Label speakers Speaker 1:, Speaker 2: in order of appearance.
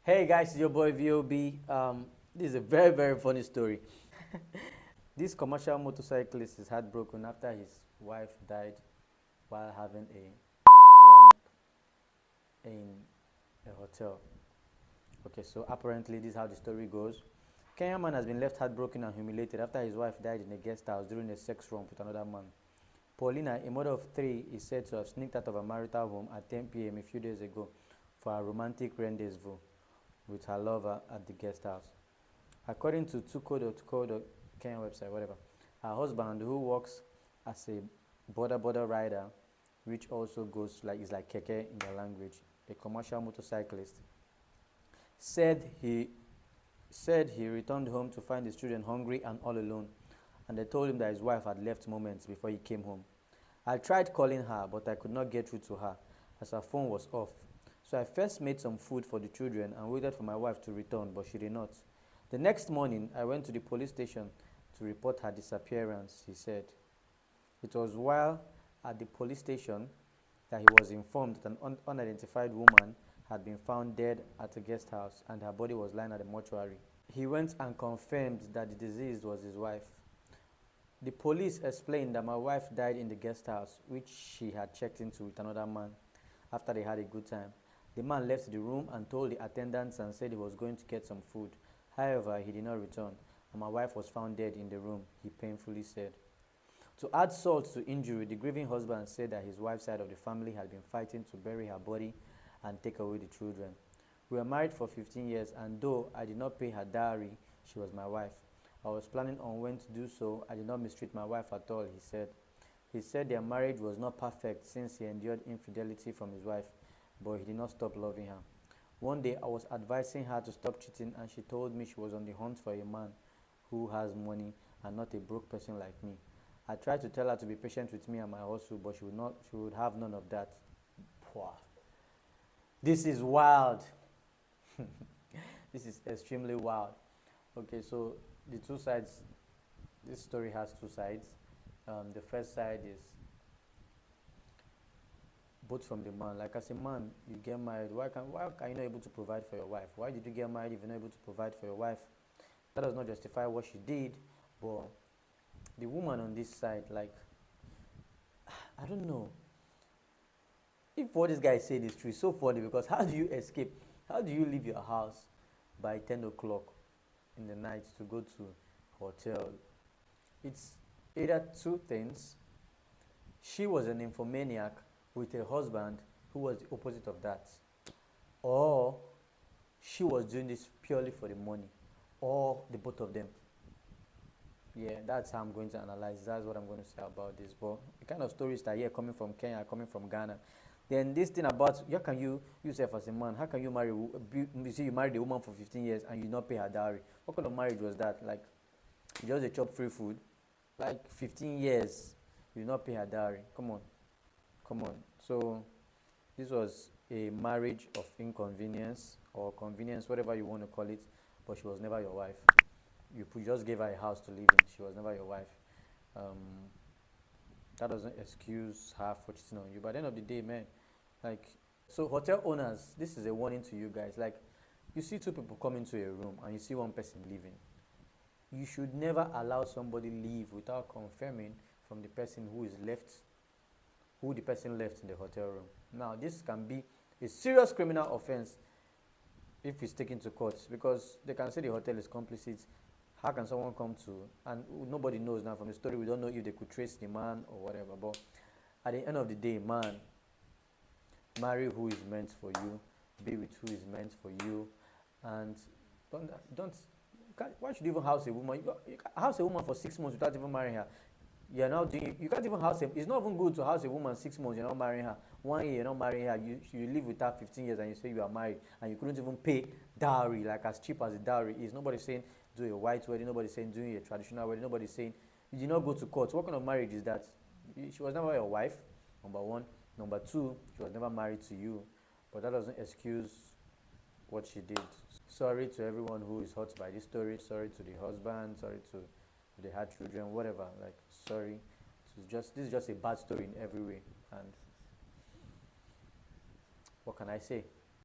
Speaker 1: Hey guys, it's your boy VOB. This is a very, very funny story. This commercial motorcyclist is heartbroken after his wife died while having a romp in a hotel. Okay, so apparently this is how the story goes. Kenyan man has been left heartbroken and humiliated after his wife died in a guest house during a sex romp with another man. Paulina, a mother of three, is said to have sneaked out of her marital home at 10 p.m. a few days ago for a romantic rendezvous with her lover at the guest house. According to tuco.co. Kenya website, whatever, her husband, who works as a border rider, which also goes like is like keke in their language, a commercial motorcyclist, said he returned home to find his children hungry and all alone, and they told him that his wife had left moments before he came home. I tried calling her, but I could not get through to her as her phone was off. So I first made some food for the children and waited for my wife to return, but she did not. The next morning, I went to the police station to report her disappearance, he said. It was while at the police station that he was informed that an unidentified woman had been found dead at a guest house and her body was lying at the mortuary. He went and confirmed that the deceased was his wife. The police explained that my wife died in the guest house, which she had checked into with another man after they had a good time. The man left the room and told the attendants and said he was going to get some food. However, he did not return, and my wife was found dead in the room, he painfully said. To add salt to injury, the grieving husband said that his wife's side of the family had been fighting to bury her body and take away the children. We were married for 15 years, and though I did not pay her dowry, she was my wife. I was planning on when to do so. I did not mistreat my wife at all, he said. He said their marriage was not perfect since he endured infidelity from his wife, but he did not stop loving her. One day, I was advising her to stop cheating, and she told me she was on the hunt for a man who has money and not a broke person like me. I tried to tell her to be patient with me and my hustle, but she would have none of that. Wow. This is wild. This is extremely wild. Okay, so the two sides, this story has two sides. The first side is both from the man. Like as a man, you get married. Why are you not able to provide for your wife? Why did you get married if you're not able to provide for your wife? That does not justify what she did, but the woman on this side, like, I don't know if what this guy said is true. It's so funny because how do you escape? How do you leave your house by 10 o'clock in the night to go to hotel? It's either two things. She was an nymphomaniac with a husband who was the opposite of that, or she was doing this purely for the money, or the both of them. Yeah, that's how I'm going to analyze. That's what I'm going to say about this. But the kind of stories that here coming from Kenya, coming from Ghana, then this thing about how can you yourself as a man, how can you marry? You see, you married a woman for 15 years and you not pay her dowry. What kind of marriage was that? Like, you just a chop free food, like 15 years, you not pay her dowry. Come on, come on. So this was a marriage of inconvenience or convenience, whatever you want to call it, but she was never your wife. You just gave her a house to live in. She was never your wife. Um, that doesn't excuse her for cheating on you. But at the end of the day, man, like, so hotel owners, this is a warning to you guys. Like, you see two people come into a room and you see one person leaving. You should never allow somebody leave without confirming from the person who is left, who the person left in the hotel room. Now, this can be a serious criminal offense if it's taken to court because they can say the hotel is complicit. How can someone come to, and nobody knows now from the story, we don't know if they could trace the man or whatever, but at the end of the day, man, marry who is meant for you, be with who is meant for you, and don't why should you even house a woman? You can house a woman for 6 months without even marrying her. You're now doing, you can't even house a, it's not even good to house a woman 6 months, you're not marrying her. 1 year, you're not marrying her. You live with her 15 years and you say you are married and you couldn't even pay dowry, like as cheap as the dowry is. Nobody's saying do a white wedding, nobody's saying doing a traditional wedding, nobody's saying you did not go to court. What kind of marriage is that? She was never your wife, number one. Number two, she was never married to you, but that doesn't excuse what she did. Sorry to everyone who is hurt by this story. Sorry to the husband. Sorry to they had children. Whatever. Like, sorry. This is just a bad story in every way. And what can I say?